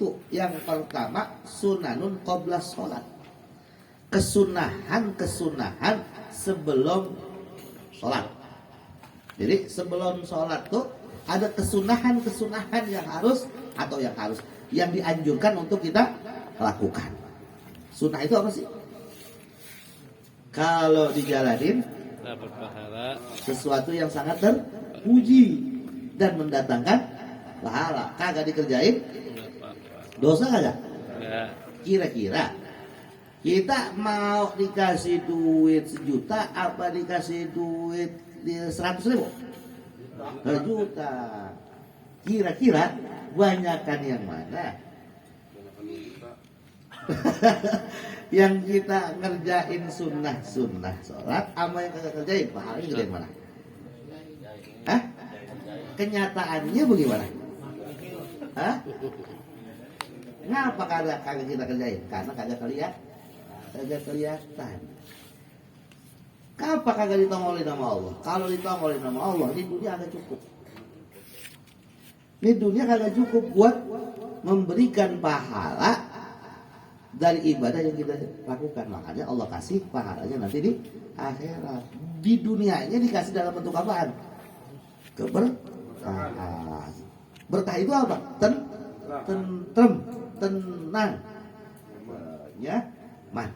itu yang pertama sunanun qabla sholat, kesunahan sebelum sholat. Jadi sebelum sholat tuh ada kesunahan yang dianjurkan untuk kita lakukan. Sunnah itu apa sih? Kalau dijalanin berpahala, sesuatu yang sangat terpuji dan mendatangkan pahala. Kagak dikerjain dosa kagak? Kira-kira kita mau dikasih duit 1 juta apa dikasih duit 100.000? 1 juta. Kira-kira banyakan yang mana? Yang kita ngerjain sunnah sholat sama yang kagak kerjain pahalanya gede mana? Hah? Kenyataannya bagaimana? Hah? Ngapa kagak kita kerjain? Karena kagak kelihatan. Kenapa kagak ditongolin sama Allah? Kalau ditongolin sama Allah, di dunia agak cukup. Di dunia kagak cukup buat memberikan pahala dari ibadah yang kita lakukan. Makanya Allah kasih pahalanya nanti di akhirat. Di dunianya dikasih dalam bentuk apaan? Keberkahan. Berkah itu apa? Tentrem, tenang, nyaman.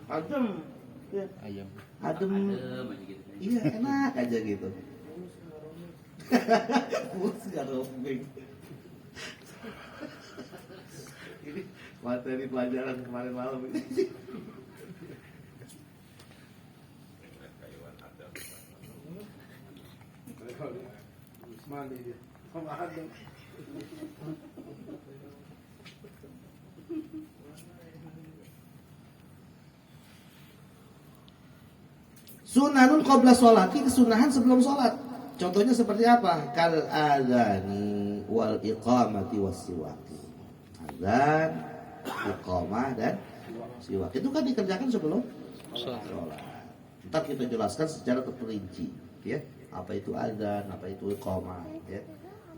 Adem. Iya, enak aja gitu. Ini materi pelajaran kemarin malam ini. Sunanun qabla sholati, kesunahan sebelum sholat. Contohnya seperti apa? Kal adzani wal iqamati was siwaki. Adzan, iqamah dan siwak. Itu kan dikerjakan sebelum sholat. Ntar kita jelaskan secara terperinci, ya. Apa itu adzan, apa itu iqamah, ya.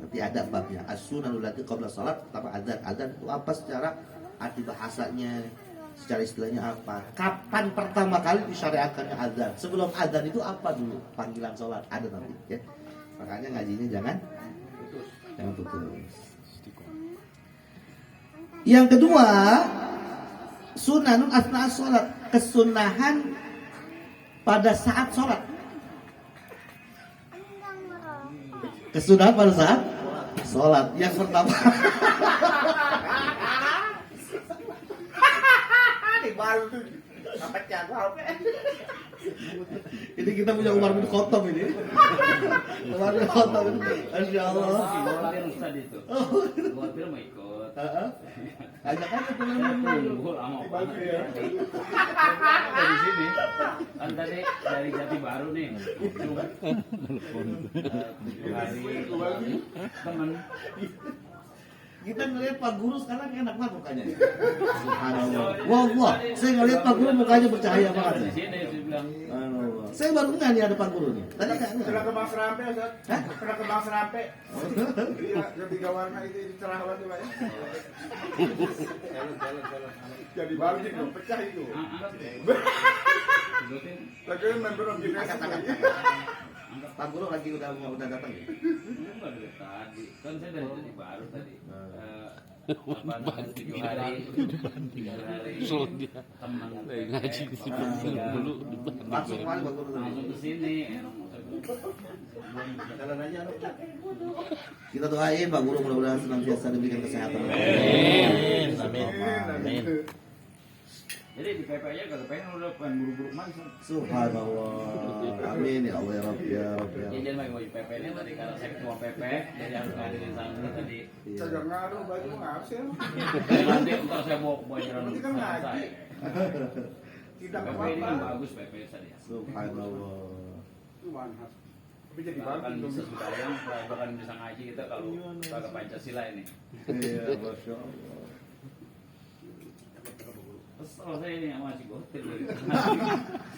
Nanti ada babnya. As-sunanul lati qabla sholat, apa adzan? Adzan itu apa secara arti bahasanya? Secara istilahnya apa? Kapan pertama kali disyariatkannya azan? Sebelum azan itu apa dulu panggilan sholat? Ada nanti, ya. Makanya ngajinya jangan putus. Yang kedua, sunanun asna sholat, kesunahan pada saat sholat. Kesunahan pada saat sholat. Yang pertama. Ini kita punya Umar bin Khattab ini. Umar bin Khattab ini. Masya Allah. Buat film ikut. Ajak aja teman-teman. Dari sini. Kan tadi dari Jati Baru nih. Teman. Kita ngelihat Pak Guru sekarang enak banget mukanya. Subhanallah. Wah, saya ngelihat Pak Guru mukanya bercahaya banget. Di sini saya bilang. Saya baru enggak nih ada Pak Guru nih. Tadi enggak. Pernah ke Bang Serampe, Ustaz? Hah? Pernah ke Bang Serampe? Iya, yang 3 warna itu cerah banget, Pak ya. Jalan. Jadi baru itu pecah itu. Lagi member of University. Pak Guru lagi udah datang ya? Enggak dari tadi. Kan saya dari Jati Baru tadi. 7 hari. Sulit dia. Teman Ngaji di dulu Langsung kemarin Pak Guru. langsung ke sini. Jalan aja. Kita doain Pak Guru mudah-mudahan senantiasa diberikan kesehatan. Amin. Jadi di PP-nya kalau pengen udah pengen buru-buru masuk. Subhanallah. Amin ya Allah ya Rabbi ya Rabbi. Jadi jangan pakai baju PP ini tadi karena saya ketua PP jadi harus ngadirin sana tadi. Saya nggak ngaruh, baju ngaruh sih. Nanti ntar saya mau bayaran Nanti kan ngaji. saya. Tidak PP ini kan apa-apa. bagus PP tadi. Subhanallah. Itu manhas. Tapi jadi Bahkan bagus. bisa sekarang bahkan bisa ngaji kita kalau pakai Pancasila ini. Iya, Masya Allah. Kesel saya ini masih gotel.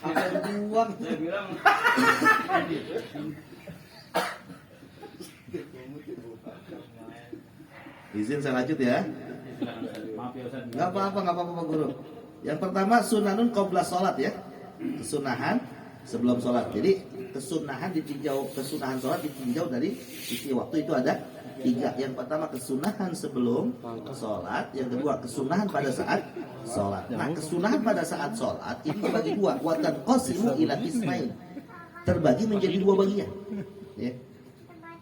Apa dibuang? Saya bilang di Izin saya lanjut ya. Maaf ya Ustaz. Nggak apa-apa Pak Guru. Yang pertama sunanun qabla sholat ya, kesunahan sebelum sholat. Jadi kesunahan sholat ditinjau dari sisi waktu itu ada 3. Yang pertama kesunahan sebelum sholat, yang kedua kesunahan pada saat sholat. Nah kesunahan pada saat sholat ini dibagi 2, watan qasimu ila qismain, terbagi menjadi 2 bagian. Ya.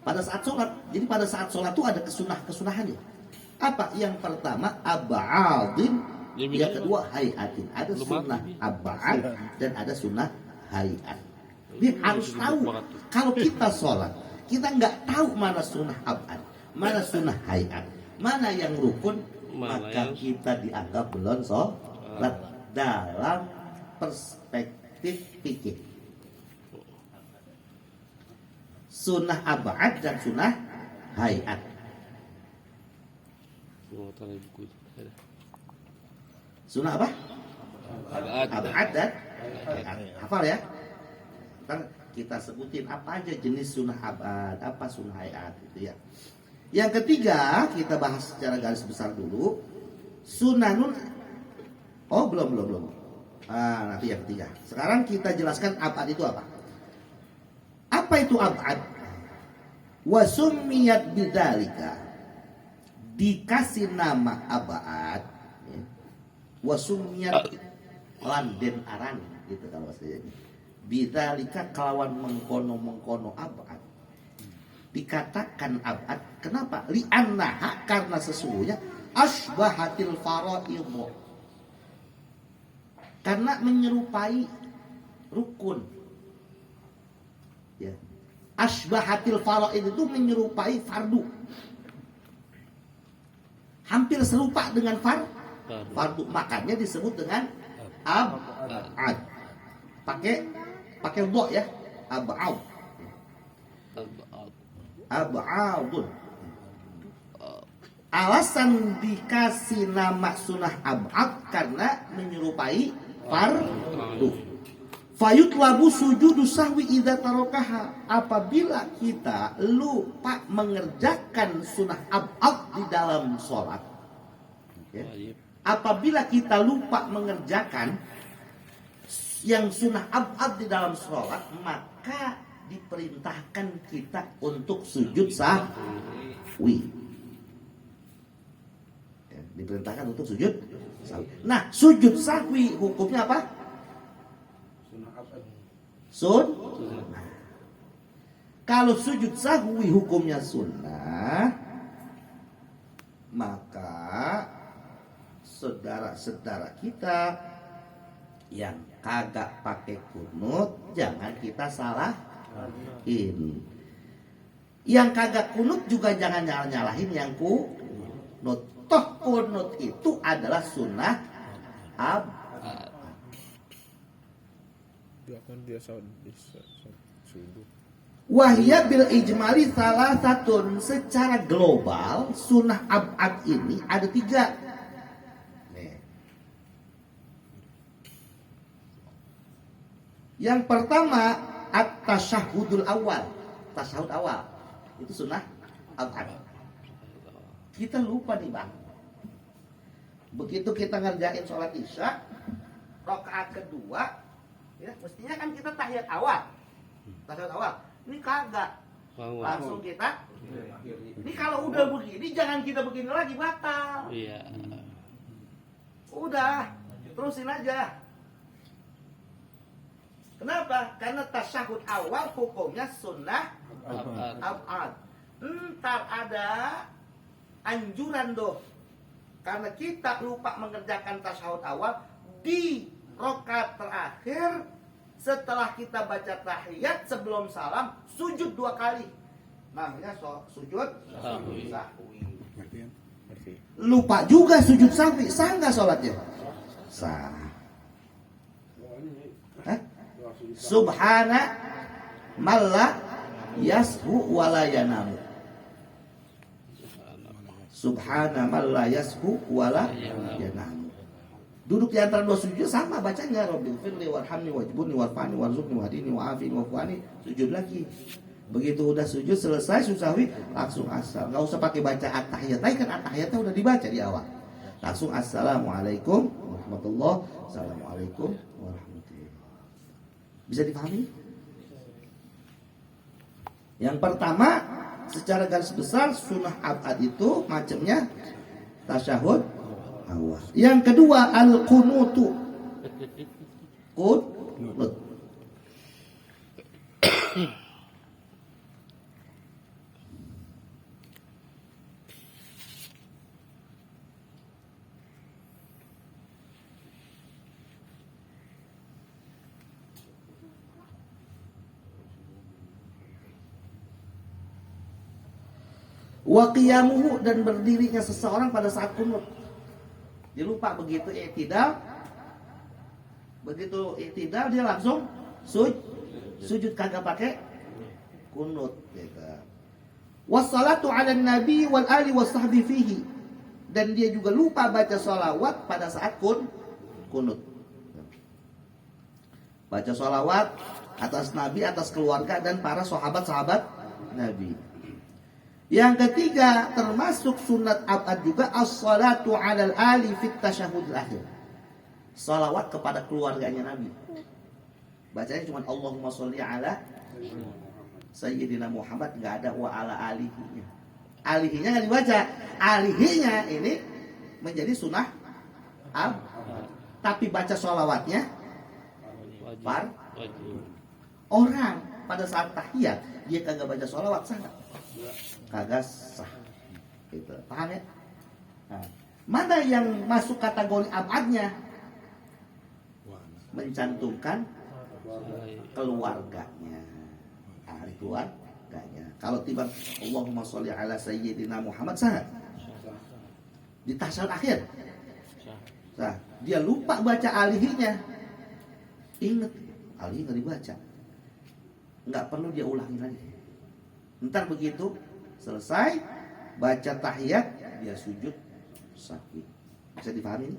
Pada saat sholat, jadi pada saat sholat itu ada kesunahannya. Apa? Yang pertama ab'adin, yang kedua hayatin. Ada sunnah ab'ad dan ada sunnah hayat. Dia harus tahu. Kalau kita sholat, kita nggak tahu mana sunnah ab'ad, mana sunnah hayat, mana yang rukun, maka kita dianggap belum sholat dalam perspektif fikih. Sunnah ab'ad dan sunnah hayat. Sunnah apa? Ab'ad dan hayat. Hafal ya. Ntar kita sebutin apa aja jenis sunnah ab'ad, apa sunnah hayat gitu ya. Yang ketiga kita bahas secara garis besar dulu. Sunanun. Oh belum. Nanti yang ketiga. Sekarang kita jelaskan ab'ad itu apa. Apa itu ab'ad? Wa summiyat bidzalika, dikasih nama ab'ad ya. Wa summiyat landen aran gitu kalau bahasa ini. Bidzalika kelawan mengkono ab'ad. Dikatakan ab'ad kenapa? Li'annaha karena sesungguhnya asbahatil faraidh. Karena menyerupai rukun. Ya. Asbahatil faraid itu menyerupai fardu. Hampir serupa dengan fardu. Makanya disebut dengan ab'ad. Pakai dha ya. Ab'ad. Ab'adun. Alasan dikasih nama sunnah ab'ad karena menyerupai fardu. Fayutlabu sujudu sahwi idza tarakaha, apabila kita lupa mengerjakan sunnah ab'ad di dalam sholat ya. Apabila kita lupa mengerjakan yang sunnah ab'ad di dalam sholat, maka diperintahkan kita untuk sujud sahwi ya, diperintahkan untuk sujud sahwi. Nah sujud sahwi hukumnya apa? Sunnah. Kalau sujud sahwi hukumnya sunnah, maka saudara-saudara kita yang kagak pakai kunut jangan kita salahin. Yang kagak kunut juga jangan nyalahin yang kunut. Toh kunut itu adalah sunnah ab'ad. Wahya bil ijmali salah satu, secara global sunnah ab'ad ini ada 3. Yang pertama at-tasyahudul awal. Tasyahud awal itu sunnah ab'ad. Kita lupa nih bang. Begitu kita ngerjain sholat isya, rakaat kedua ya, mestinya kan kita tahiyat awal. Ini kagak. Langsung kita. Ini kalau udah begini jangan kita begini lagi, batal. Iya. Udah, terusin aja. Kenapa? Karena tasyahud awal hukumnya sunnah ab'ad. Ntar ada anjuran karena kita lupa mengerjakan tasyahud awal di rakaat terakhir setelah kita baca tahiyat sebelum salam sujud 2 kali. Namanya sujud sahwi. Lupa juga sujud sahwi, sah nggak sholatnya? Sah. Subhana malla yashu wala yanamu. Subhana malla yashu wala yanamu. Duduk di antara dua sujud sama bacanya, Rabbil firli warhamni wajburni warfani warzuqni wahdini wa'afini wa'fuani, sujud lagi. Begitu udah sujud selesai sahwi langsung asal. Enggak usah pakai baca at-tahiyat. Kan at-tahiyatnya udah dibaca di awal. Langsung assalamualaikum warahmatullahi assalamualaikum warahmatullahi. Bisa dipahami? Yang pertama, secara garis besar sunnah abad itu macamnya tasyahud awal. Yang kedua al-qunutu. Qunut. Wa qiyamuhu, dan berdirinya seseorang pada saat kunut. Dia lupa begitu i'tidal. Begitu i'tidal dia langsung sujud kagak pakai kunut gitu. Wassalatu 'alan nabi wal ali washabbi fihi, dan dia juga lupa baca sholawat pada saat kunut. Baca sholawat atas nabi, atas keluarga dan para sahabat-sahabat nabi. Yang ketiga, termasuk sunat abad juga as-salatu 'alal ali fit tasyahhudil akhir. Salawat kepada keluarganya Nabi. Bacanya cuma Allahumma sholli ala Sayyidina Muhammad, enggak ada wa ala alihinya. Alihinya enggak dibaca. Alihinya ini menjadi sunnah abad. Tapi baca salawatnya wajib. Orang pada saat tahiyat dia kagak baca salawat sah enggak? Kagak sah. Gitu. Paham ya? Nah, mana yang masuk kategori abadnya? Mencantumkan keluarganya. Keluarganya. Kalau tiba Allahumma sholli ala Sayyidina Muhammad sah. Di tasyahud akhir. Sah. Dia lupa baca alihinya. Ingat, alih nggak dibaca. Nggak perlu dia ulangi lagi. Ntar begitu selesai baca tahiyat dia sujud sahwi. Bisa dipahami?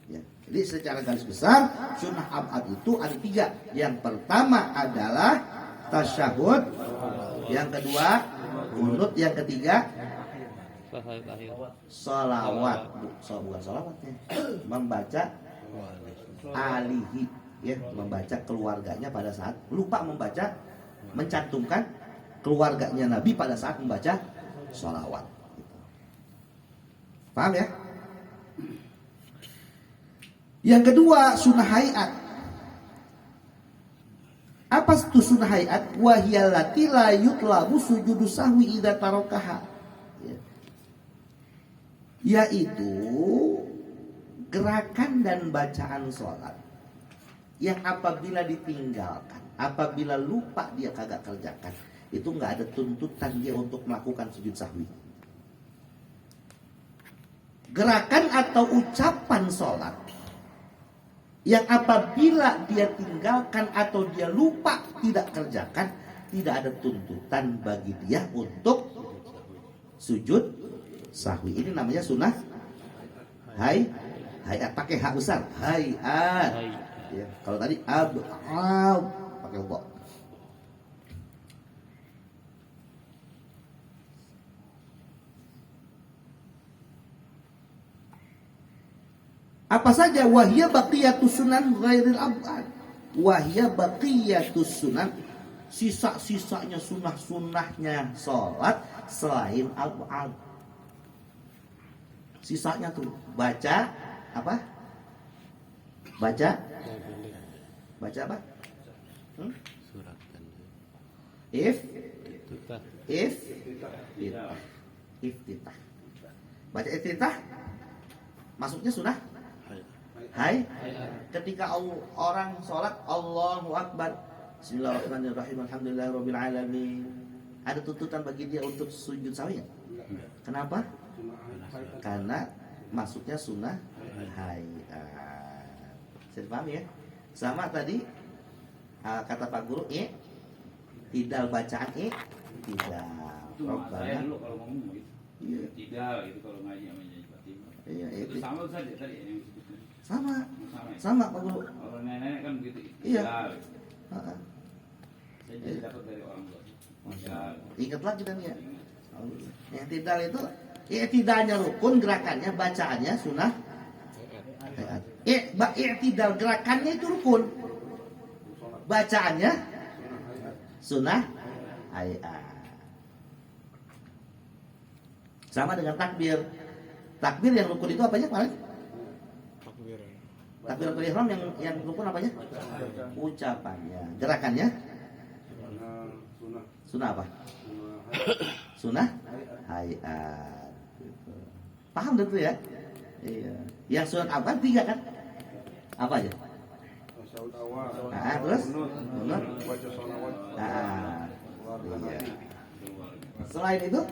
Ya. Jadi secara garis besar sunnah abad itu ada 3. Yang pertama adalah tasyahud, yang kedua kunut, yang ketiga sholawat. Bukan sholawatnya, membaca alihi, ya, membaca keluarganya pada saat lupa membaca, mencantumkan keluarganya Nabi pada saat membaca sholawat. Paham ya? Yang kedua sunnah hayat. Apa itu sunnah hayat? Wahiyallati la yutlabu sujudu sahwi idza tarakaha. Yaitu gerakan dan bacaan sholat yang apabila ditinggalkan, apabila lupa dia kagak kerjakan, itu nggak ada tuntutan dia untuk melakukan sujud sahwi. Gerakan atau ucapan sholat yang apabila dia tinggalkan atau dia lupa tidak kerjakan, tidak ada tuntutan bagi dia untuk sujud sahwi. Ini namanya sunnah hayat, pakai hak besar, hayat. Ya, kalau tadi pakai bo. Apa saja? Wahya baqiyatus sunan ghairil abad. Wahya baqiyatus sunan, sisa-sisanya sunnah-sunnahnya sholat selain abad. Sisanya tuh baca apa? Baca apa? Surat Iftitah. Baca iftitah masuknya sunnah hai. Ketika orang sholat Allahu Akbar, Bismillahirrahmanirrahim, Alhamdulillahirabbil alamin, ada tuntutan bagi dia untuk sujud sahwi? Kenapa? Karena masuknya sunnah hayat. Saya paham ya? Sama tadi kata Pak Guru tidak bacaan tidak. Saya dulu kalau ngomong gitu. Tidak gitu kalau ngaji sama Nyanyi Fatimah. Iya, itu sama saja tadi yang Sama Sama ya? Pak Guru. Kalau nenek kan begitu. Iya. Ya, Heeh. saya jadi dapat dari orang tua. Ya, Ingat lagi kita nih ya. I'tidal itu i'tidalnya rukun, gerakannya bacaannya sunnah. I'tidal gerakannya itu rukun. Bacaannya sunnah hayat. Sama dengan takbir. Takbir yang rukun itu apanya kemarin? Takbiratul ihram yang rukun apanya? Ucapannya. Gerakannya? Sunnah apa? Sunnah hayat. Gitu. Paham tentu ya? Iya. Yang sunat apa? 3 kan? Apa aja? Terus? Kunut. Iya. Selain itu?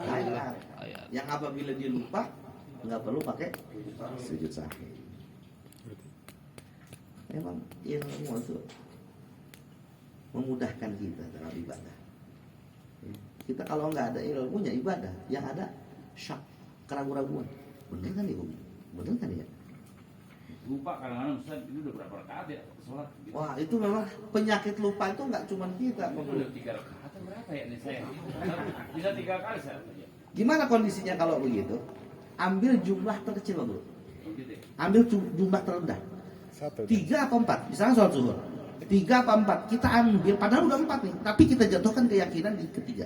Hayat. Yang apabila dia lupa nggak perlu pakai sujud sahwi. Memang ilmu itu memudahkan kita dalam ibadah. Kita kalau nggak ada ilmunya ibadah, yang ada syak, keraguan-keraguan. Bener kan ya, bener kan ya? lupa kadang-kadang Ustaz, ini udah berapa rakaat ya sholat gitu. Wah itu memang penyakit lupa itu nggak cuma kita. Ini udah 3 rakaat atau berapa ya nih saya? Bisa 3 kali saya aja. Gimana kondisinya kalau begitu? Ambil jumlah terkecil Bro. Gitu ya. Ambil jumlah terendah. 3 apa 4? Misalnya sholat zuhur 3 apa 4? Kita ambil, padahal udah 4 nih, tapi kita jatuhkan keyakinan di ketiga.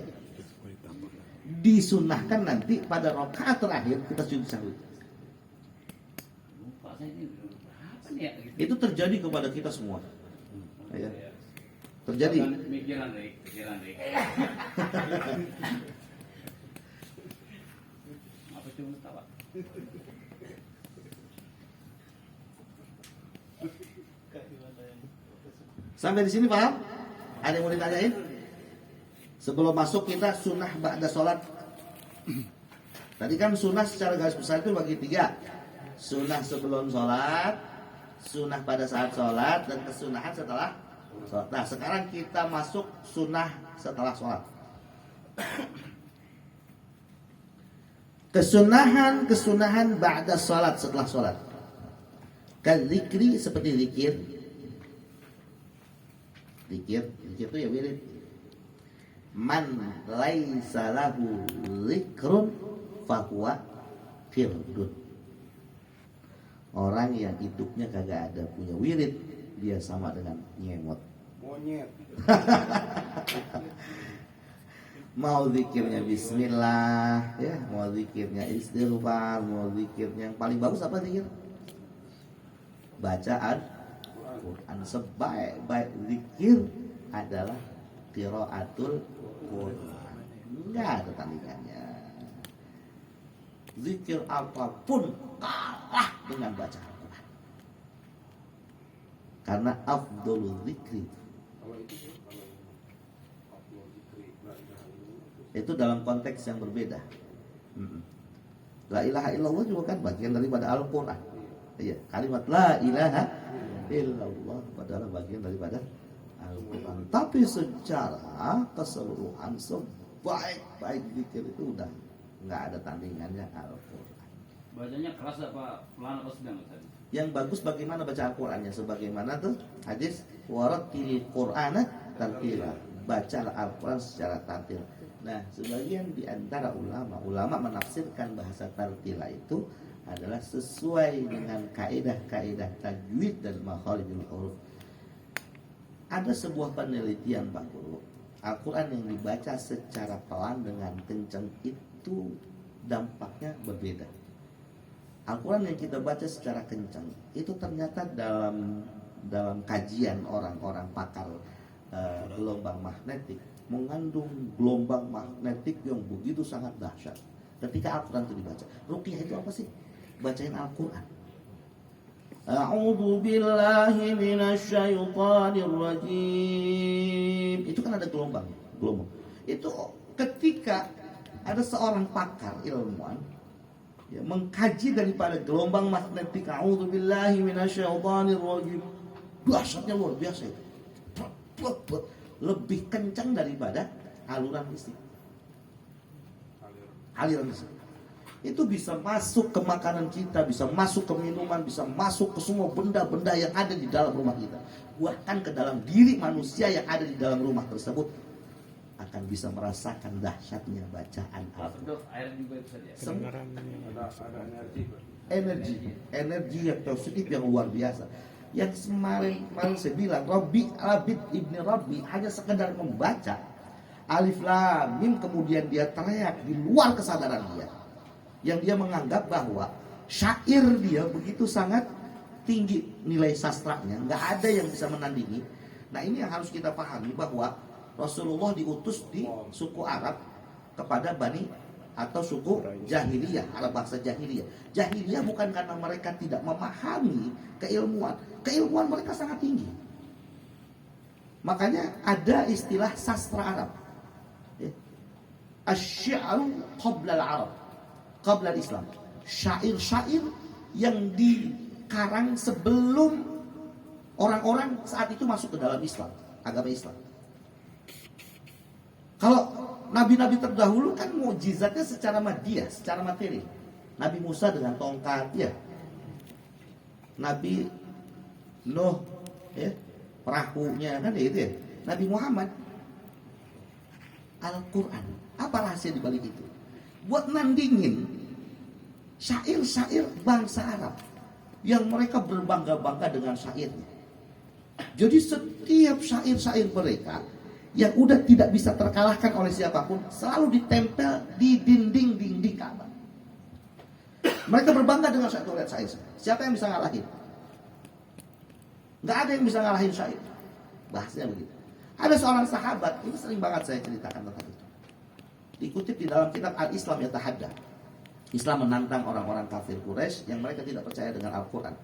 Disunnahkan nanti pada rakaat terakhir kita sujud sahwi. Lupa saya ini udah berapa nih ya? Gitu. Itu terjadi kepada kita semua. Ya. Terjadi. Pikiran Rik. Apa cuma ketawa? Sampai di sini paham? Ada yang mau ditanyain? Sebelum masuk kita sunnah ba'da sholat. Tadi kan sunnah secara garis besar itu bagi 3. Sunnah sebelum sholat, sunnah pada saat sholat, dan kesunahan setelah sholat. Nah sekarang kita masuk sunnah setelah sholat. Kesunahan ba'da sholat, setelah sholat. Kan zikri, seperti zikir. Zikir itu ya wirid. Man laisa lahu zikrun fahuwa firdun. Orang yang hidupnya kagak ada punya wirid, dia sama dengan nyemot. Monyet. Mau zikirnya bismillah, ya, mau zikirnya istighfar, mau zikirnya yang paling bagus apa zikir? Bacaan Quran. Sebaik-baik zikir adalah qiraatul Quran. Enggak ada tandingannya. Zikir apapun kalah dengan baca Al-Quran. Karena afdhalul zikri itu dalam konteks yang berbeda. La ilaha illallah juga kan bagian daripada Al-Quran. Iya, kalimat la ilaha illallah adalah bagian daripada Al-Quran. Tapi secara keseluruhan sebaik-baik zikir itu udah nggak ada tandingannya Al-Quran. Bacanya keras apa pelan apa sedang Ustaz? Yang bagus bagaimana baca Al-Qurannya, sebagaimana tuh hadis warattilil Qur'ana tartila. Bacalah Al-Quran secara tartil. Nah, sebagian di antara ulama menafsirkan bahasa tartila itu adalah sesuai dengan kaidah-kaidah tajwid dan makharijul huruf. Ada sebuah penelitian Pak Guru, Al-Quran yang dibaca secara pelan dengan kencang itu dampaknya berbeda. Al-Quran yang kita baca secara kencang itu ternyata dalam kajian orang-orang pakar gelombang magnetik mengandung gelombang magnetik yang begitu sangat dahsyat. Ketika Al-Quran itu dibaca, ruqyah itu apa sih? Bacain Al-Quran. A'udzu billahi minasyaitonir rajim. Itu kan ada gelombang. Itu ketika ada seorang pakar ilmuwan ya, mengkaji daripada gelombang magnetik, a'udzu billahi minasyaitonir rajim. Dahsyatnya luar biasa itu. Lebih kencang daripada aliran listrik. Itu bisa masuk ke makanan kita, bisa masuk ke minuman, bisa masuk ke semua benda-benda yang ada di dalam rumah kita. Bahkan ke dalam diri manusia yang ada di dalam rumah tersebut akan bisa merasakan dahsyatnya bacaan Al-Quran. Untuk air juga itu saja. Ada Energi yang positif yang luar biasa. Yang kemarin saya bilang, Rabit ibni Rabbi hanya sekedar membaca Alif Lam Mim, kemudian dia teriak di luar kesadaran dia, yang dia menganggap bahwa syair dia begitu sangat tinggi nilai sastranya, nggak ada yang bisa menandingi. Nah, ini yang harus kita pahami, bahwa Rasulullah diutus di suku Arab kepada Bani atau suku jahiliyah, Arab bahasa jahiliyah. Jahiliyah bukan karena mereka tidak memahami keilmuan. Keilmuan mereka sangat tinggi. Makanya ada istilah sastra Arab. Asy-syi'ru qabla al-Arab, qabla al-Islam. Syair-syair yang dikarang sebelum orang-orang saat itu masuk ke dalam Islam, agama Islam. Kalau nabi-nabi terdahulu kan mukjizatnya secara madiyah, secara materi. Nabi Musa dengan tongkat, ya. Nabi Nuh, ya, perahunya kan itu ya. Nabi Muhammad Al-Quran. Apa rahasia di balik itu? Buat nandingin syair-syair bangsa Arab yang mereka berbangga-bangga dengan syairnya. Jadi setiap syair-syair mereka yang udah tidak bisa terkalahkan oleh siapapun selalu ditempel di dinding-dinding Ka'bah. Mereka berbangga dengan syair. Siapa yang bisa ngalahin? Nggak ada yang bisa ngalahin syair. Bahasnya begitu. Ada seorang sahabat, ini sering banget saya ceritakan tentang itu. Dikutip di dalam kitab Al-Islam Yatahadda. Islam menantang orang-orang kafir Quraisy yang mereka tidak percaya dengan Al-Quran.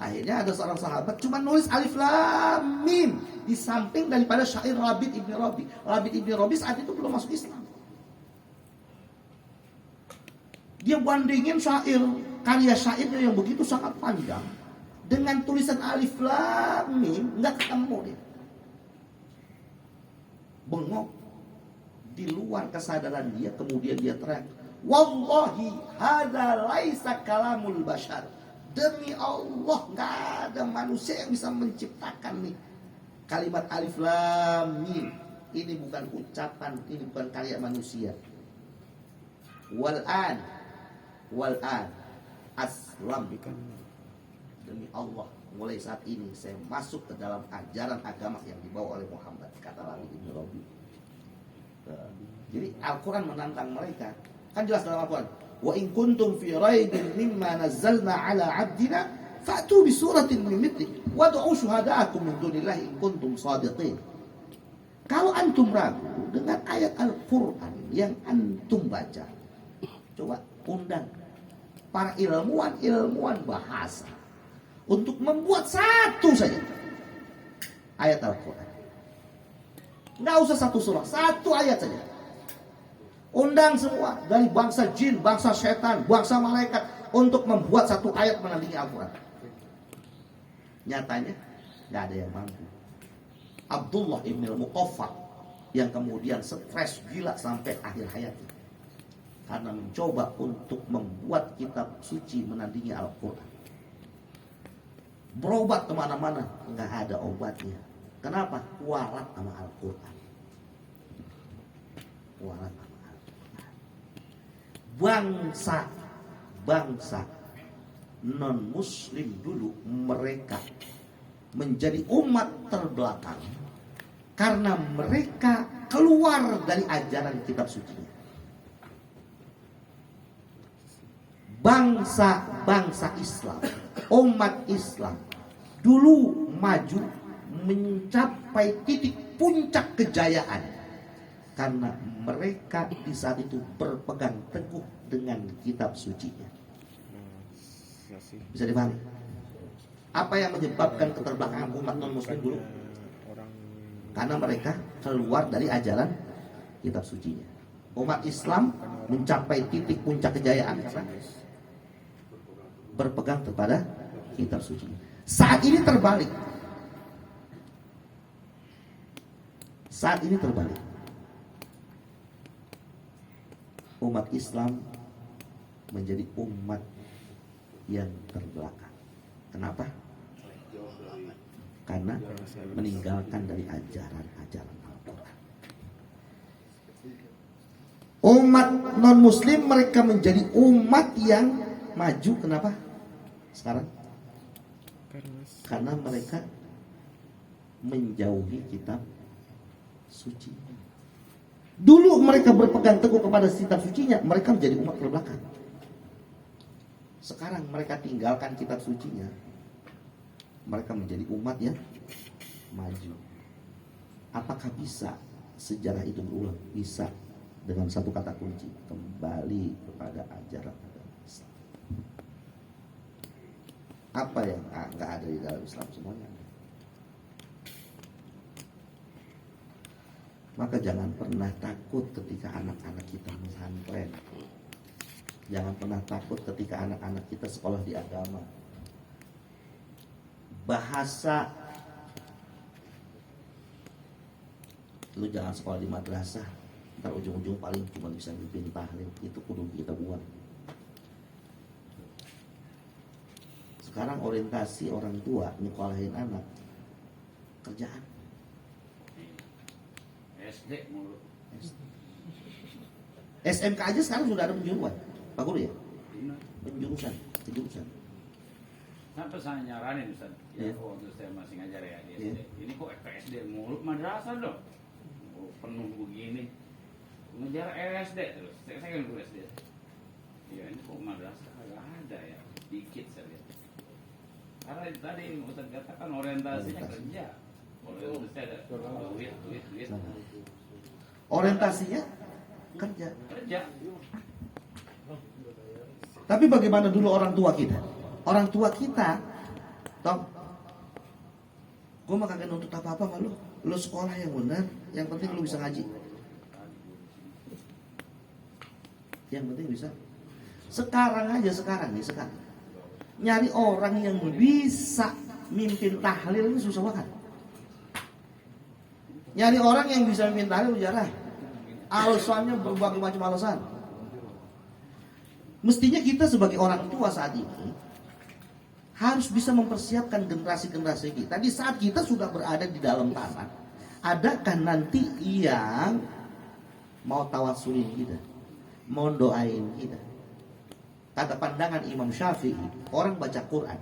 Akhirnya ada seorang sahabat cuma nulis Alif Lam Mim di samping daripada syair Rabit ibni Rabbi. Rabit ibni Rabbi saat itu belum masuk Islam. Dia bandingin syair, karya syairnya yang begitu sangat panjang dengan tulisan Alif Lam Mim, nggak ketemu dia. Bengok di luar kesadaran dia, kemudian dia teriak, "Wallahi hadza laisa kalamul bashar." Demi Allah, nggak ada manusia yang bisa menciptakan nih kalimat Alif Lam Mim. Ini bukan ucapan, ini bukan karya manusia. Wal'an aslam. Demi Allah, mulai saat ini saya masuk ke dalam ajaran agama yang dibawa oleh Muhammad, kata Rabit ibni Rabbi. Jadi Al-Quran menantang mereka. Kan jelas dalam Al-Quran, wa in kuntum fi raibin mimma nazzalna ala 'abdina fa'tu bi suratin min mithlihi wad'u syuhada'akum min dunillahi in kuntum shadiqin. Kalau antum ragu dengan ayat Al-Quran yang antum baca, coba undang para ilmuwan bahasa untuk membuat satu saja ayat Al-Quran. Nggak usah satu surah, satu ayat saja. Undang semua dari bangsa jin, bangsa setan, bangsa malaikat untuk membuat satu ayat menandingi Al-Quran. Nyatanya nggak ada yang mampu. Abdullah ibn al-Muqaffaq yang kemudian stres gila sampai akhir hayatnya karena mencoba untuk membuat kitab suci menandingi Al-Quran. Berobat kemana-mana, nggak ada obatnya. Kenapa? Kualat sama Al-Quran. Kualat sama Al-Quran. Bangsa non-muslim dulu, mereka menjadi umat terbelakang karena mereka keluar dari ajaran kitab suci. Bangsa Islam, umat Islam dulu maju mencapai titik puncak kejayaan karena mereka di saat itu berpegang teguh dengan kitab sucinya. Bisa dipahami? Apa yang menyebabkan keterbelakangan umat non-muslim dulu? Karena mereka keluar dari ajaran kitab sucinya. Umat Islam mencapai titik puncak kejayaan karena berpegang kepada kitab suci. Saat ini terbalik. Umat Islam menjadi umat yang terbelakang. Kenapa? Karena meninggalkan dari ajaran-ajaran Al-Quran. Umat non-muslim mereka menjadi umat yang maju. Kenapa? Sekarang? Karena mereka menjauhi kitab suci. Dulu mereka berpegang teguh kepada kitab sucinya, mereka menjadi umat terbelakang. Sekarang mereka tinggalkan kitab sucinya, mereka menjadi umat yang maju. Apakah bisa sejarah itu berulang? Bisa, dengan satu kata kunci, kembali kepada ajaran agama Islam. Apa yang nggak ada di dalam Islam? Semuanya ada. Maka jangan pernah takut ketika anak-anak kita pesantren. Jangan pernah takut ketika anak-anak kita sekolah di agama. Bahasa, lu jangan sekolah di madrasah, ntar ujung-ujung paling cuma bisa mimpin tahlil. Itu kudu kita buang. Sekarang orientasi orang tua nyekolahin anak, kerjaan SD mulu. SMK aja sekarang sudah ada penjuruan, Pak Guru ya? Penjurusan. Sampai saya nyaranin Ustaz, ya Iya. waktu saya masih ngajar ya di Iya. SD. Ini kok SD mulu, madrasah dong. Oh, penuh begini. Ngejar SD terus. Saya kan guru SD. Ya ini kok madrasah kagak ada ya. Dikit saya lihat. Karena tadi Ustaz katakan orientasinya kerja. Orientasinya ada duit. Orientasinya kerja. Kerja. Tapi bagaimana dulu orang tua kita? Orang tua kita, toh, gue mah kagak nuntut apa-apa sama lu. Lu sekolah yang benar, yang penting lu bisa ngaji. Yang penting bisa. Sekarang nyari orang yang bisa mimpin tahlil itu susah banget. Nyari orang yang bisa mimpin tahlil jarang. Alasannya berbagai macam alasan. Mestinya kita sebagai orang tua saat ini harus bisa mempersiapkan generasi-generasi kita. Di saat kita sudah berada di dalam tanah, adakah nanti yang mau tawasulin kita, mau doain kita? Kata pandangan Imam Syafi'i, orang baca Quran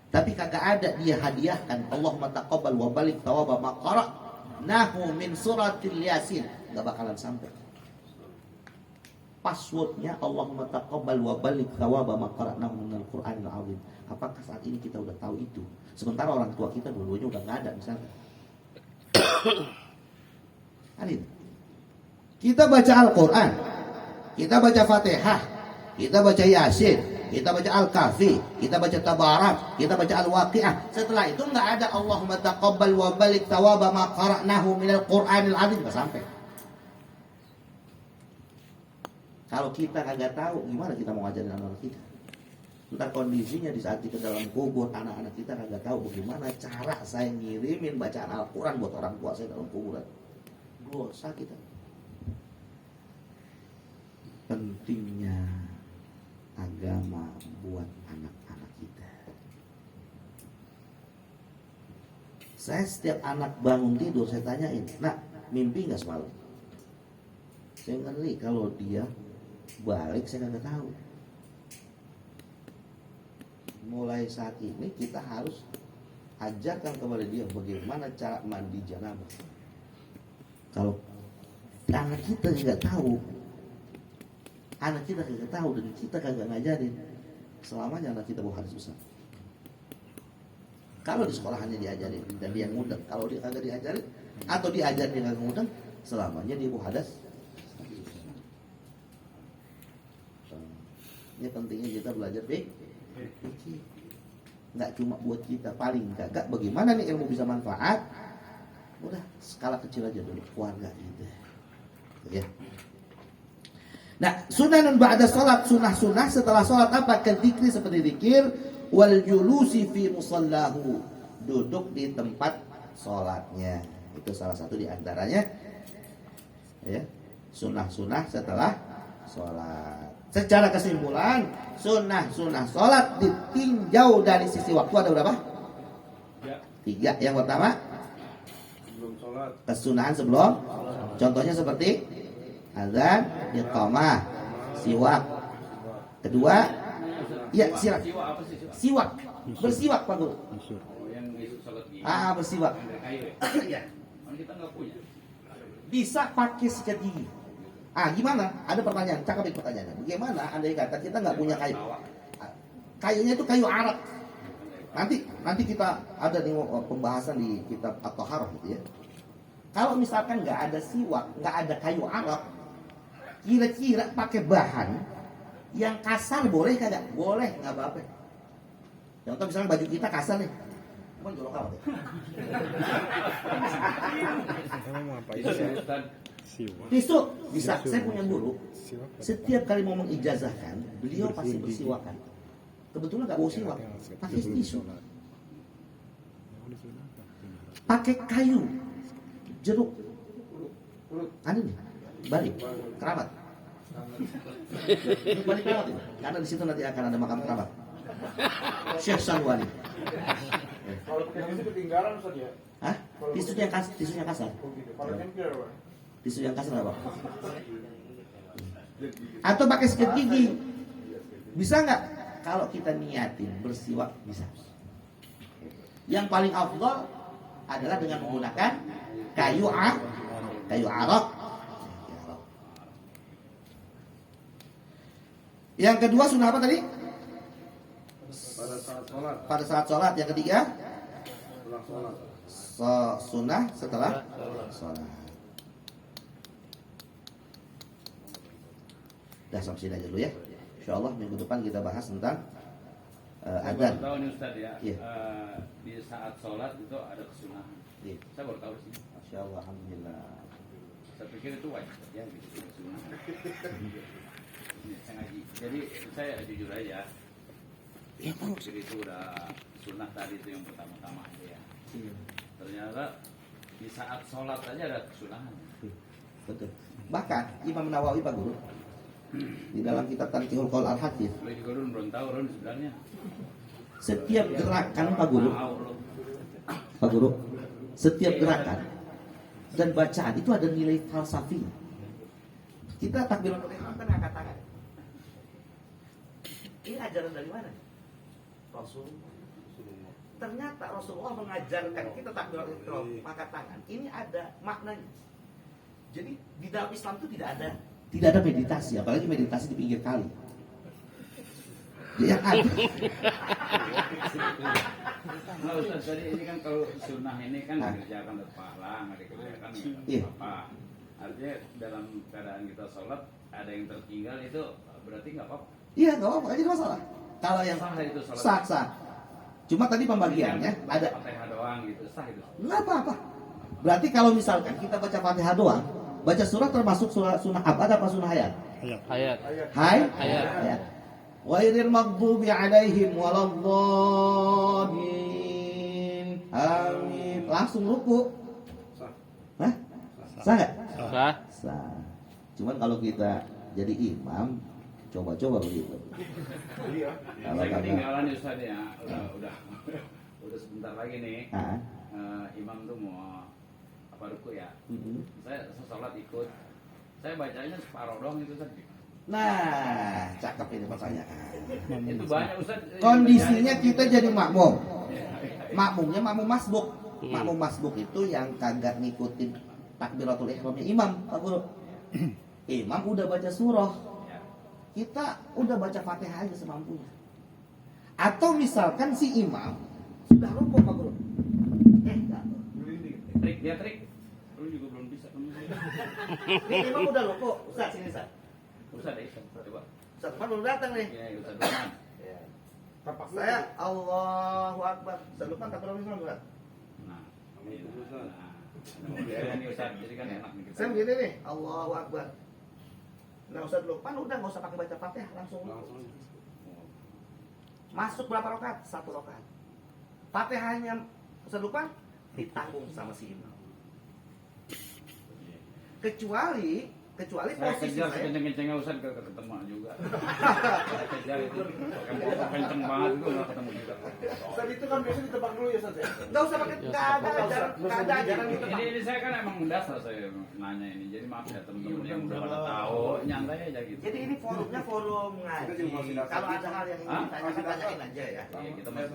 tapi kagak ada dia hadiahkan Allahumma taqabbal wa balik thawaba ma qara'nahu min suratil Yasin, gak bakalan sampai. Passwordnya Allahumma taqabbal wa balik thawaba ma qara'nahu minal Qur'anil azim. Apakah saat ini kita udah tahu itu? Sementara orang tua kita dulunya udah nggak ada misalnya. Adil. Kita baca Al-Quran, kita baca Fatihah, kita baca Yasin, kita baca Al-Kahfi, kita baca Tabarak, kita baca Al-Waqi'ah. Setelah itu nggak ada Allahumma taqabbal wa balik thawaba ma qara'nahu minal Qur'anil azim, nggak sampai. Kalau kita kagak tahu, gimana kita mau ngajarin anak-anak kita? Ntar kondisinya di saat kita dalam kubur, anak-anak kita kagak tahu bagaimana cara saya ngirimin bacaan Al-Quran buat orang tua saya dalam kuburan. Dosa kita. Pentingnya agama buat anak-anak kita. Saya setiap anak bangun tidur, saya tanyain, nak, mimpi nggak semalam? Saya ngeri kalau dia balik, saya nggak tahu. Mulai saat ini kita harus ajarkan kepada dia bagaimana cara mandi janabah. Kalau anak kita nggak tahu, dan kita kagak ngajarin, selamanya anak kita bawa hadis besar. Kalau di sekolahannya diajarin dan dia ngundang, kalau dia kagak diajarin atau diajarin dia kagak ngundang, selamanya dia bawa hadis. Ini pentingnya kita belajar fikih. Nggak cuma buat kita, paling kagak bagaimana nih ilmu bisa manfaat. Udah skala kecil aja dulu keluarga kita. Ya. Nah, sunanun ba'da salat, sunah-sunah setelah salat apa? Kadzikri, seperti zikir, wal julusi fi musallahu, duduk di tempat salatnya. Itu salah satu di antaranya. Ya. Sunah-sunah setelah salat. Secara kesimpulan, sunnah sholat ditinjau dari sisi waktu ada berapa? Ya. 3. Yang pertama, Belum sholat. kesunahan sebelum. Contohnya seperti azan, iqamah, siwak. Kedua, ya siwak. Siwa apa sih siwa? Siwak. Bersiwak Pak Guru. Oh, yang isu sholat gigi. Bersiwak. Yang dari kayu ya? Iya. Kan kita nggak punya. Bisa pakai sikat gigi. Gimana? Ada pertanyaan, cakep itu pertanyaannya. Bagaimana andai kata kita nggak punya kayu? Kayunya itu kayu arak. Nanti kita ada nih pembahasan di kitab At-Thaharah gitu ya. Kalau misalkan nggak ada siwak, nggak ada kayu arak, kira-kira pakai bahan yang kasar boleh kagak? Boleh, nggak apa-apa. Contoh misalnya baju kita kasar nih. Cuman jorok amat ya. Tisu bisa. Saya punya guru. Setiap kali mau mengijazahkan, beliau pasti bersiwakan. Kebetulan nggak bawa siwak, pakai tisu. Pakai kayu, jeruk, nih, balik, keramat. Balik keramat ini, karena di situ nanti akan ada makam keramat. Syekh Sanwani. Kalau pakai tisu ketinggalan Ustaz ya? Hah? Tisunya kasar. Oh gitu. Kalau nyempil Pak. Tisu yang kasar apa? Atau pakai sikat gigi. Bisa nggak? Kalau kita niatin bersiwak bisa. Yang paling afdal adalah dengan menggunakan kayu arak. Yang kedua sunnah apa tadi? Pada saat sholat. Pada saat sholat. Yang ketiga Setelah sholat. sunnah setelah sholat. Dah sampai sini aja dulu ya. Insyaallah minggu depan kita bahas tentang Saya adzan. baru tahu nih Ustaz ya. Iya. Di saat sholat itu ada kesunahan. Iya. Saya baru tahu sih. Masyaallah, alhamdulillah. Saya pikir itu wajib ya gitu kesunahan. Ini saya ngaji. Jadi saya jujur aja. Ya, pikir itu udah sunnah tadi itu yang pertama-tama aja ya. Iya. Ternyata di saat sholat aja ada kesunahan. Betul. Bahkan Imam Nawawi Pak Guru di dalam kitab Tanqihul Qaul Al-Hadits, Lo juga Run, belum tahu Run sebenarnya. setiap gerakan Pak Guru, Tahu lo. Pak Guru, setiap gerakan dan bacaan itu ada nilai falsafi. Kita takbiratul ihram kan angkat tangan. Ini ajaran dari mana? Rasulullah. Ternyata Rasulullah mengajarkan kita takbiratul ihram angkat tangan. Ini ada maknanya. Jadi di dalam Islam itu tidak ada meditasi, apalagi meditasi di pinggir kali. Yang ada. Nah Ustaz, tadi ini kan kalau sunnah ini kan dikerjakan berpahala, nggak dikerjakan Iya. apa. Artinya dalam keadaan kita sholat ada yang tertinggal itu berarti nggak apa-apa. Iya, nggak apa-apa, jadi masalah. Kalau yang Sah itu sholat. sah. Cuma tadi pembagiannya ada Fatihah doang gitu, sah itu. nggak apa-apa. Berarti kalau misalkan kita baca Fatihah doang, baca surat termasuk sunnah abad apa sunnah hayat? Hayat. Hayat. Ghairil maghdubi alaihim waladdallin. Amin. Langsung ruku. Hah? Sah nggak? Sah. Sah. Cuman kalau kita jadi imam, coba-coba begitu. Iya. Kalau Saya kagak, ketinggalan nih Ustaz ya, udah sebentar lagi nih. ah, Imam tuh mau apa ruku ya? mm-mm. Saya sholat ikut. Saya bacanya separuh doang itu Ustaz. Nah, cakep ini pertanyaan. Itu banyak Ustaz. Kondisinya kita jadi makmum. Makmumnya makmum masbuk. Makmum masbuk itu yang kagak ngikutin takbiratul ihramnya imam, Pak Guru. Imam udah baca surah, Ya. kita udah baca Fatihah aja semampunya. Atau misalkan si imam sudah rukuk, Pak Guru. Enggak. Trik, dia trik. Lu juga belum bisa. Ini imam udah rukuk. Ustaz, sini Ustaz. Ustaz, coba. Ustaz, Lukman belum datang nih. Ya, Ustaz Lukman. Tapak Saya Allahu Akbar. Ustaz Lukman takbiratul ihram berat. Nah, ini Ustaz. Nah, ini Ustaz, jadi kan enak nih kita. Saya begini nih, Allahu Akbar. Nah Ustaz Lukman udah nggak usah pakai baca Fatihah, langsung masuk berapa rakaat? 1 rakaat. Fatihahnya Ustaz Lukman ditanggung sama si imam. Kecuali Kecuali Saya posisi kejar saya. sekenceng-kencengnya Ustaz ke ketemu juga. Saya kejar itu. Kamu kenceng banget itu nggak ketemu juga. Saat itu kan biasanya ditebak dulu ya, Sat ya? Nggak usah pakai, nggak ada ajaran gitu Pak. Ini saya kan emang mendasar saya nanya ini. Jadi maaf ya teman-teman yang udah pada tahu, nyantai aja gitu. Jadi ini forumnya forum ngaji. Kalau ada hal yang ingin ditanyakan, tanyain aja ya. Iya, kita masih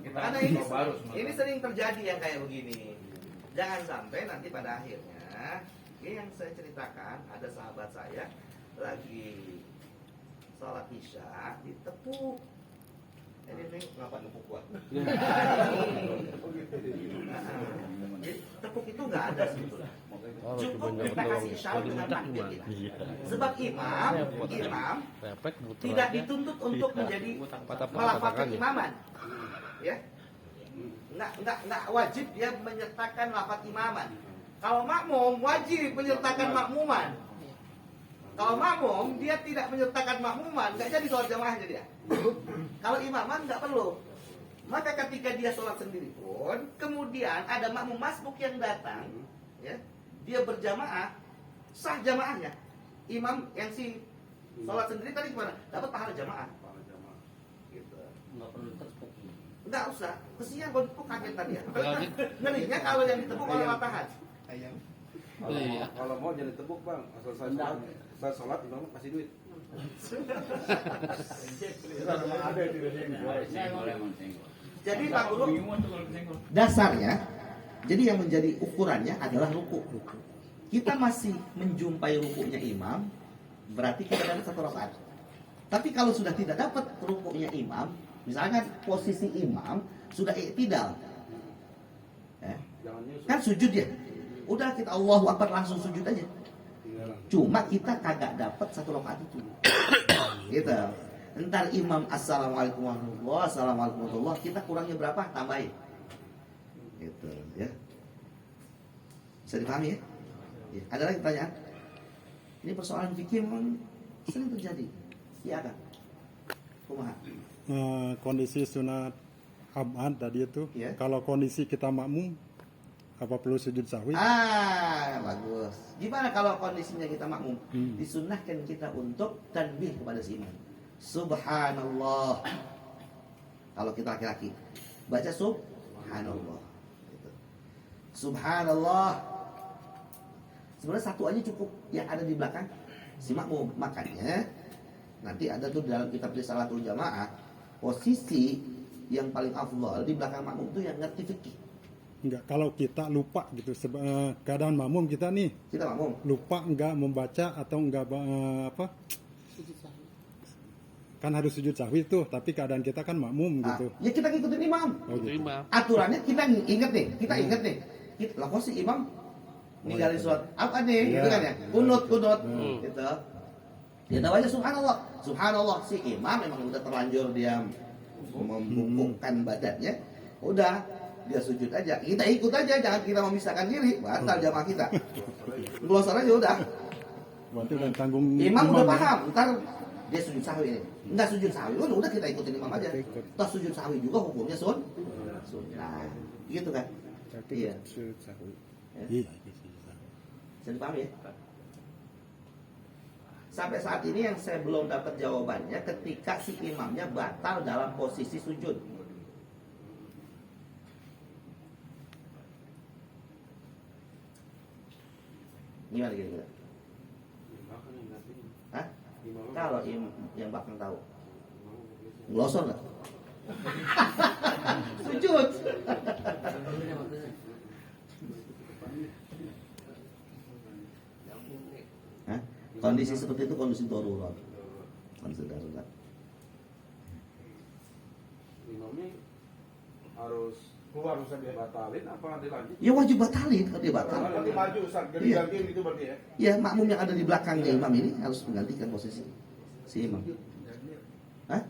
kita Karena ini baru semua. ini sering terjadi yang kayak begini. Jangan sampai nanti pada akhirnya ini yang saya ceritakan, ada sahabat saya lagi sholat isya ditepuk. Ini ngapa nepuk kuat? Jadi tepuk itu nggak ada sebetulnya. Cukup kita kasih isyarat dengan takbir kita. Sebab imam tidak dituntut untuk menjadi melafalkan imaman, ya. Nggak wajib dia menyertakan lafaz imaman. Kalau makmum wajib menyertakan makmuman. Kalau makmum dia tidak menyertakan makmuman, nggak jadi sholat jamaahnya dia. Kalau imaman nggak perlu. Maka ketika dia sholat sendiri pun, kemudian ada makmum masbuk yang datang, ya, dia berjamaah, sah jamaahnya. Imam yang si sholat sendiri tadi gimana? Dapat pahala jamaah. Gitu. Nggak perlu tertepuk. Nggak usah. Kesian kalau ditepuk kaget tadi ya. Ngerinya kalau yang ditepuk oleh latahan. Ayam. Iya. Kalau mau jangan ditebuk bang, asal saya sholat imam kasih duit. Memang ada di sini. Senggol emang senggol. Jadi Pak Guru, Bingung tuh kalau senggol. dasarnya, jadi yang menjadi ukurannya adalah ruku. Kita masih menjumpai rukunya imam, berarti kita dapat satu rakaat. Tapi kalau sudah tidak dapat rukunya imam, misalkan posisi imam sudah i'tidal, kan sujud ya. Udah kita Allahu Akbar langsung sujud aja. Cuma kita kagak dapat satu rakaat itu. Gitu. Entar imam assalamualaikum warahmatullahi, assalamualaikum warahmatullahi, kita kurangnya berapa? Tambahin. Gitu ya. Bisa dipahami ya? Ya. Ada lagi pertanyaan? Ini persoalan fikih memang sering terjadi. Iya kan? Kumaha? Kondisi sunat abad tadi itu, Ya. kalau kondisi kita makmum, apa perlu sujud sahwi? Bagus. Gimana kalau kondisinya kita makmum? Disunnahkan kita untuk tanbih kepada si imam. Subhanallah. Kalau kita laki-laki, baca subhanallah. Gitu. Subhanallah. Sebenarnya satu aja cukup yang ada di belakang si makmum. Makanya nanti ada tuh dalam kitab Risalatul Jamaah, posisi yang paling afdal di belakang makmum itu yang ngerti fikih. Enggak, kalau kita lupa gitu, keadaan makmum kita nih Kita makmum. lupa enggak membaca atau enggak kan harus sujud sahwi tuh, tapi keadaan kita kan makmum gitu. Ya kita ngikutin imam. Oh, gitu. Aturannya kita ingat nih, lah kok si imam ninggalin sholat apa nih, gitu kan ya, kunut, gitu. Ya namanya subhanallah, subhanallah. Si imam memang udah terlanjur dia membungkukkan badannya, udah dia sujud aja, kita ikut aja, jangan kita memisahkan diri, batal jamaah kita. Glosor aja udah. Berarti udah tanggung Imam udah ya. paham, ntar dia sujud sahwi ini. Enggak sujud sahwi, udah kita ikutin imam aja. Toh sujud sahwi juga hukumnya sunnah. Gitu kan? Tapi Iya. sujud sahwi. Ya. Iya, sujud sahwi. Bisa dipahami ya? Sampai saat ini yang saya belum dapat jawabannya ketika si imamnya batal dalam posisi sujud. Gimana kira-kira? Hah? Kalau yang bakal tahu, ngelosor nggak? Sujud. Hah? Kondisi seperti itu kondisi darurat. Kondisi darurat. Imamnya harus keluar Ustaz ya? Batalin apa dilanjut? Ya wajib batalin kalau dia batal. Nanti maju Ustaz, Iya. ganti-gantiin gitu berarti ya? Ya makmum yang ada di belakangnya imam ini harus menggantikan posisi si imam. Hah?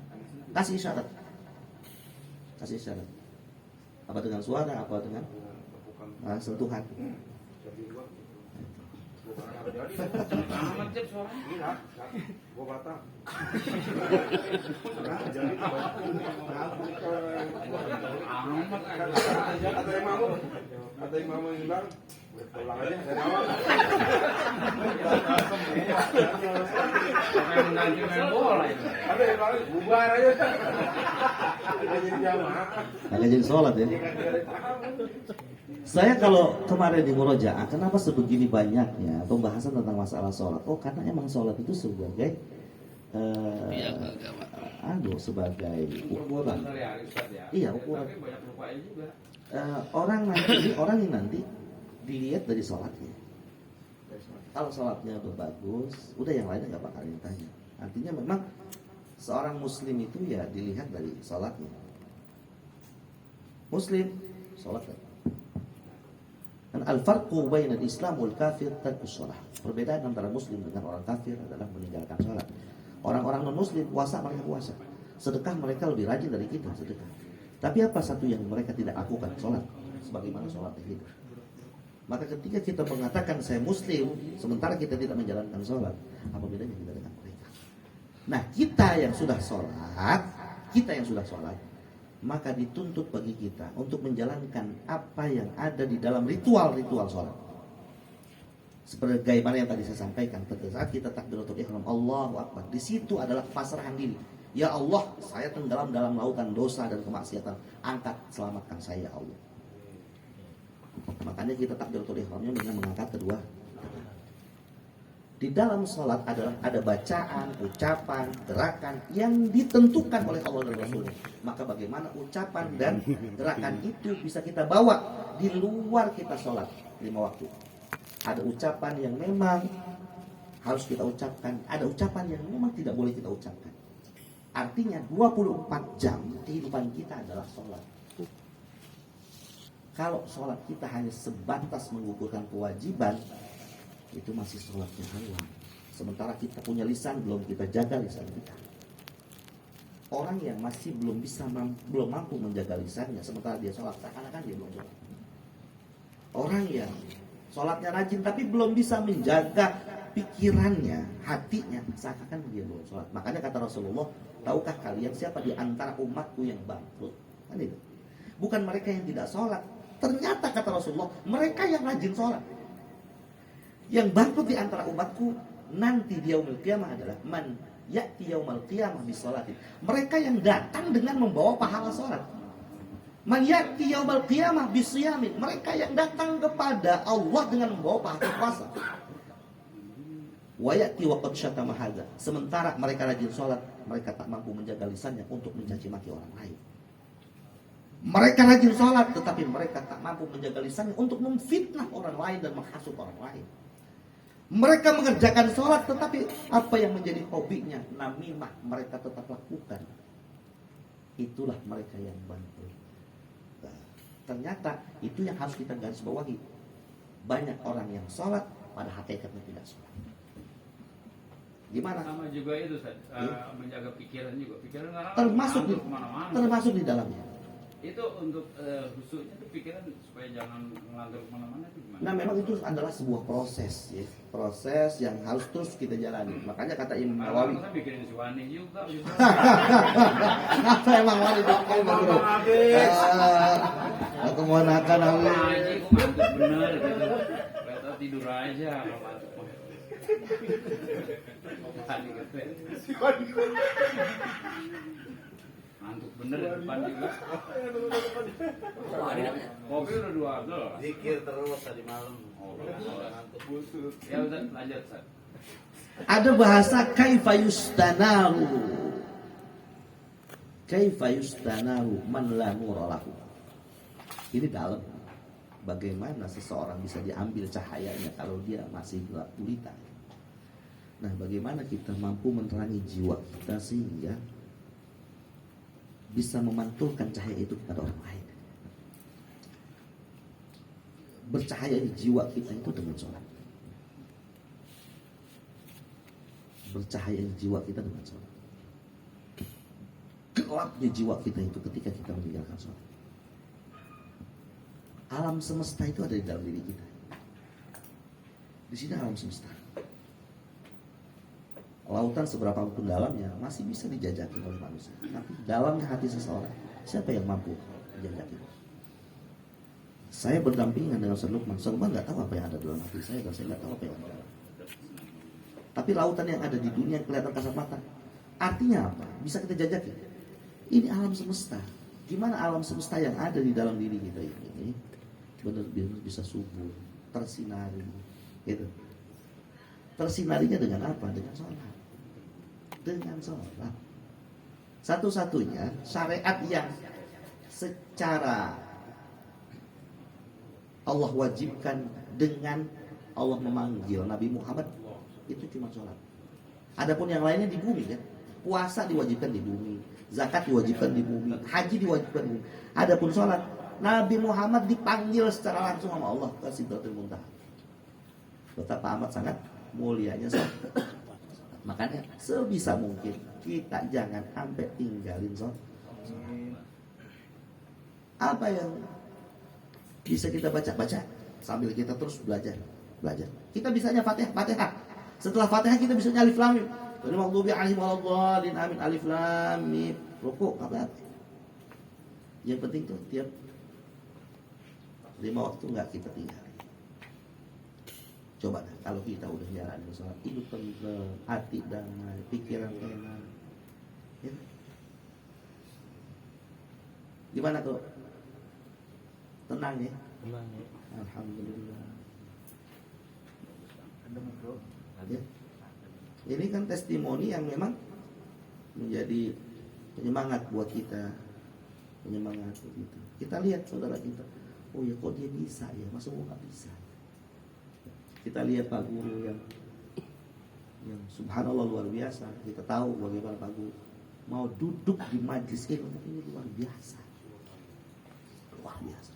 Kasih isyarat. Kasih isyarat. Apa dengan suara, apa dengan sentuhan. Amat cep suaranya. Iya, gua batal. Amat. Ada yang mau? Ada yang mau bilang? Pulang aja, saya mau. Siapa yang mengganti main bola itu? Ada yang lain bubar aja. Jadi jamaah. Agak jadi sholat ya. Saya kalau kemarin di Murojaah, kenapa sebegini banyaknya pembahasan tentang masalah sholat? Oh, karena emang sholat itu sebagai sebagai ukuran. Perbuatan sehari-hari Ustaz ya. Iya, ukuran. Tapi banyak lupanya juga. Orang yang nanti dilihat dari sholatnya. Kalau sholatnya udah bagus, udah yang lainnya nggak bakal ditanya. Artinya memang seorang muslim itu ya dilihat dari sholatnya. Muslim, sholat kan? Dan al-farqu bainal Islam wal kafir tarkus shalah. Perbedaan antara muslim dengan orang kafir adalah meninggalkan sholat. Orang-orang non-muslim puasa, mereka puasa. Sedekah mereka lebih rajin dari kita sedekah. Tapi apa satu yang mereka tidak lakukan? Sholat. Sebagaimana sholatnya kita. Maka ketika kita mengatakan saya muslim, sementara kita tidak menjalankan sholat, apa bedanya kita dengan mereka? Nah, kita yang sudah sholat, maka dituntut bagi kita untuk menjalankan apa yang ada di dalam ritual-ritual sholat. Seperti bagaimana yang tadi saya sampaikan, pada saat kita takbiratul ihram, Allahu Akbar, di situ adalah pasrahan diri. Ya Allah, saya tenggelam dalam lautan dosa dan kemaksiatan. Angkat, selamatkan saya ya Allah. Makanya kita takbiratul ihramnya dengan mengangkat kedua. Di dalam sholat adalah ada bacaan, ucapan, gerakan yang ditentukan oleh Allah dan Rasulnya. Maka bagaimana ucapan dan gerakan itu bisa kita bawa di luar kita sholat 5 waktu. Ada ucapan yang memang harus kita ucapkan, ada ucapan yang memang tidak boleh kita ucapkan. Artinya 24 jam kehidupan kita adalah sholat. Kalau sholat kita hanya sebatas mengukurkan kewajiban, itu masih sholatnya haram. Sementara kita punya lisan, belum kita jaga lisan kita. Orang yang masih belum mampu menjaga lisannya, sementara dia sholat, seakan-akan dia belum sholat. Orang yang sholatnya rajin tapi belum bisa menjaga pikirannya, hatinya, seakan-akan dia belum sholat. Makanya kata Rasulullah, tahukah kalian siapa di antara umatku yang bangkrut? Kan itu. Bukan mereka yang tidak sholat. Ternyata kata Rasulullah, mereka yang rajin sholat. Yang bangkrut di antara umatku nanti di yaumil qiyamah adalah man ya'ti yaumil qiyamah bisolatin. Mereka yang datang dengan membawa pahala sholat. Man ya'ti yaumil qiyamah bisiyamin. Mereka yang datang kepada Allah dengan membawa pahala puasa. Wa ya'ti wa qad syatama hadza. Sementara mereka rajin sholat, mereka tak mampu menjaga lisannya untuk mencaci maki orang lain. Mereka rajin sholat, tetapi mereka tak mampu menjaga lisannya untuk memfitnah orang lain dan menghasut orang lain. Mereka mengerjakan sholat, tetapi apa yang menjadi hobinya, namimah, mereka tetap lakukan. Itulah mereka yang bangkrut. Nah, ternyata itu yang harus kita garis bawahi. Banyak orang yang sholat, pada hakikatnya tidak sholat. Gimana? Sama juga itu, menjaga pikiran juga. Pikiran nggak termasuk di dalamnya. Itu untuk khususnya itu pikiran supaya jangan ngelantur kemana-mana itu gimana? Nah, memang itu adalah sebuah proses, ya. Proses yang harus terus kita jalani. Makanya kata Imam Nawawi. Kita bikin si Wani juga. Apa emang Wani bikin bro? Aku mau nakan Nawawi. Aji, aku ngantuk bener gitu. Kita tidur aja kalau ngantuk. Wani gitu. Ngantuk bener di depan juga. Kopi udah 2 gelas. Zikir terus tadi malam. Oh, ngantuk. Ya udah lanjut, Ustaz. Ada bahasa kaifa yustanahu. Kaifa yustanahu man la nura lahu. Ini dalam. Bagaimana seseorang bisa diambil cahayanya kalau dia masih gelap gulita. Nah, bagaimana kita mampu menerangi jiwa kita sehingga bisa memantulkan cahaya itu kepada orang lain. Bercahaya di jiwa kita itu dengan sholat. Bercahaya di jiwa kita dengan sholat. Gelapnya jiwa kita itu ketika kita meninggalkan sholat. Alam semesta itu ada di dalam diri kita. Di sini alam semesta. Lautan seberapa pun dalamnya masih bisa dijajaki oleh manusia. Tapi dalamnya hati seseorang, siapa yang mampu menjajaki? Saya berdampingan dengan Ustaz Lukman. Ustaz Lukman nggak tahu apa yang ada dalam hati saya, dan saya nggak tahu apa yang ada dalam. Tapi lautan yang ada di dunia yang kelihatan kasat mata. Artinya apa? Bisa kita jajaki. Ini alam semesta. Gimana alam semesta yang ada di dalam diri kita ini benar-benar bisa subur, tersinari, gitu. Tersinarinya dengan apa? Dengan sholat. Dengan sholat. Satu-satunya syariat yang secara Allah wajibkan dengan Allah memanggil Nabi Muhammad itu cuma sholat. Adapun yang lainnya di bumi kan, puasa diwajibkan di bumi, zakat diwajibkan di bumi, haji diwajibkan di bumi. Adapun sholat, Nabi Muhammad dipanggil secara langsung sama Allah ke Sidratul Muntaha. Betapa amat sangat mulianya sholat. Makanya sebisa mungkin kita jangan sampai tinggalin sholat. Apa yang bisa kita baca sambil kita terus belajar. Kita bisanya Fatihah. Setelah Fatihah kita bisa alif lam mim. Qul maghdubi 'alaihim waladdallin. Amin, alif lam mim. Rukuk apa? Yang penting tuh tiap 5 waktu enggak kita tinggal. Coba dah, kalau kita udah jalanin sholat, hidup tenang, hati damai, pikiran tenang. Ya. Gimana tuh? Tenang ya? Tenang ya. Alhamdulillah. Ya. Ini kan testimoni yang memang menjadi penyemangat buat kita. Penyemangat buat kita. Kita lihat saudara kita. Oh ya kok dia bisa ya, masa gua nggak bisa? Kita lihat Pak Guru yang subhanallah luar biasa. Kita tahu bagaimana Pak Guru mau duduk di majlis ilmu ini luar biasa. Luar biasa.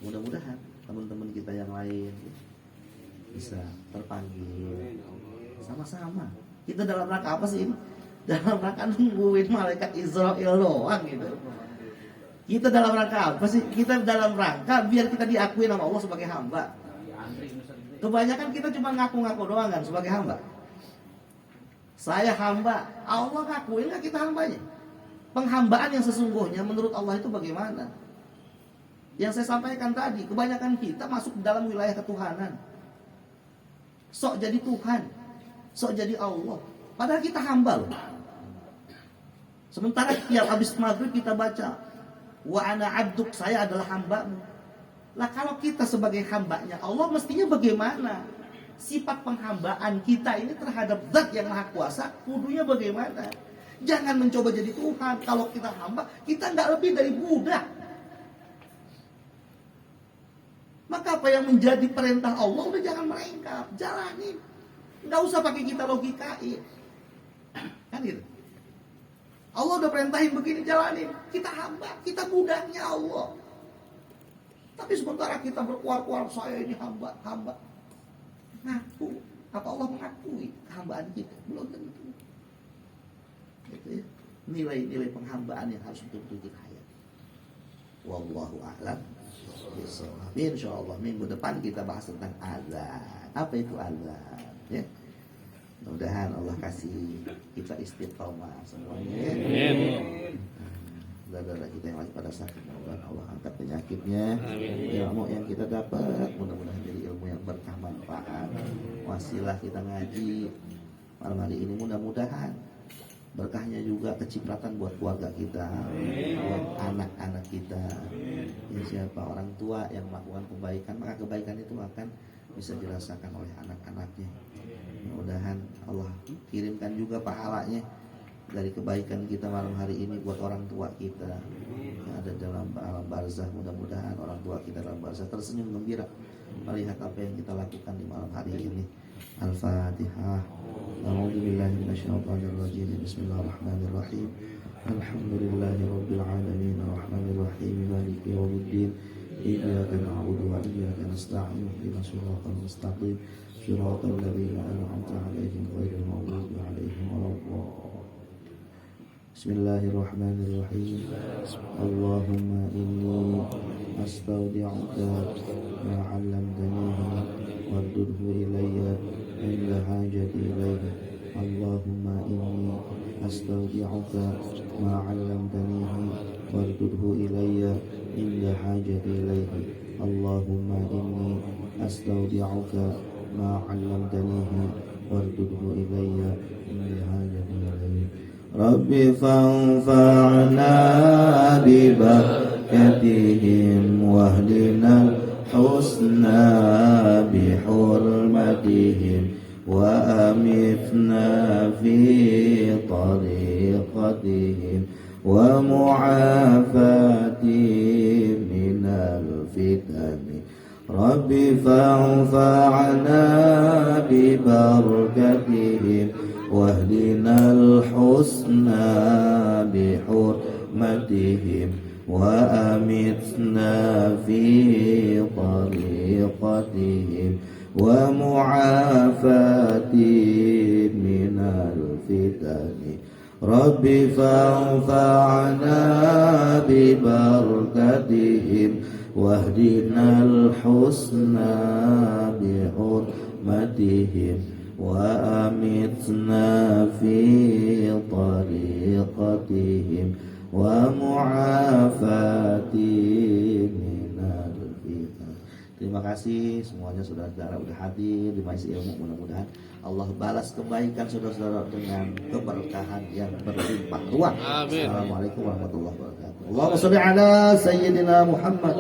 Mudah-mudahan teman-teman kita yang lain bisa terpanggil sama-sama. Kita dalam rangka apa sih ini? Dalam rangka nungguin malaikat Israel doang gitu. Kita dalam rangka apa sih? Kita dalam rangka biar kita diakui sama Allah sebagai hamba. Kebanyakan kita cuma ngaku-ngaku doang kan sebagai hamba. Saya hamba, Allah ngakuin nggak kita hambanya? Penghambaan yang sesungguhnya menurut Allah itu bagaimana? Yang saya sampaikan tadi, kebanyakan kita masuk dalam wilayah ketuhanan. Sok jadi Tuhan, sok jadi Allah. Padahal kita hamba loh. Sementara tiap habis maghrib kita baca, wa ana abduk, saya adalah hambamu. Lah kalau kita sebagai hambanya Allah, mestinya bagaimana? Sifat penghambaan kita ini terhadap zat yang maha kuasa, kudunya bagaimana? Jangan mencoba jadi Tuhan. Kalau kita hamba, kita nggak lebih dari budak. Maka apa yang menjadi perintah Allah udah jangan merengkap, jalanin. Nggak usah pakai kita logikain. Kan gitu. Allah udah perintahin begini, jalanin. Kita hamba, kita budaknya Allah. Tapi sementara kita berkuar-kuar, saya ini hamba. Ngaku. Apa Allah mengakui kehambaan kita? Belum tentu. Gitu ya. Nilai-nilai penghambaan yang harus betul-betul kita hayat. Wallahu a'lam. Insyaallah minggu depan kita bahas tentang azan. Apa itu azan? Ya. Mudah-mudahan Allah kasih kita istiqomah semuanya. Amin. Saudara kita yang lagi pada sakit, mudah-mudahan Allah angkat penyakitnya. Ilmu yang kita dapat mudah-mudahan jadi ilmu yang berkah manfaat. Wasilah kita ngaji malam hari ini, mudah-mudahan berkahnya juga kecipratan buat keluarga kita, buat anak-anak kita. Ya, siapa orang tua yang melakukan kebaikan, maka kebaikan itu akan bisa dirasakan oleh anak-anaknya. Mudah-mudahan Allah kirimkan juga pahalanya dari kebaikan kita malam hari ini buat orang tua kita yang ada dalam alam barzah. Mudah-mudahan orang tua kita dalam barzah tersenyum gembira melihat apa yang kita lakukan di malam hari ini. Al-Fatihah. A'udzubillahi minasyaitonirrajim. Bismillahirrahmanirrahim. Alhamdulillahirabbil alamin arrahmanir rahim maliki yaumiddin. Iyyaka na'budu wa iyyaka nasta'in. Ihdinas siratal mustaqim. Shiratal ladzina an'amta 'alaihim ghairil maghdubi 'alaihim waladdallin. Bismillahirrahmanirrahim. Allahumma inni astaudi'uka ma 'allamtanihi waردده إلي عند حاجتي إليه. اللهم إني أستودعك ما علمتنيه واردده إلي عند حاجة إليه اللهم إني أستودعك ما علمتنيه واردده إلي عند حاجة إليه رب فانفعنا ببركتهم واهدنا الحسنى بحرمتهم وأمتنا في طريقتهم ومعافاتهم من الفتن رب فانفعنا ببركتهم واهدنا الحسنى بحرمتهم وأمتنا في طريقتهم ومعافاتهم من الفتن رب فانفعنا ببركتهم واهدنا الحسنى بحرمتهم وأمتنا في طريقتهم ومعافاتهم من الفتن. Terima kasih semuanya saudara-saudara udah hadir di majelis ilmu. Mudah-mudahan Allah balas kebaikan saudara-saudara dengan keberkahan yang berlimpah ruah. Assalamualaikum warahmatullahi wabarakatuh. Allahumma sholli ala sayyidina Muhammad.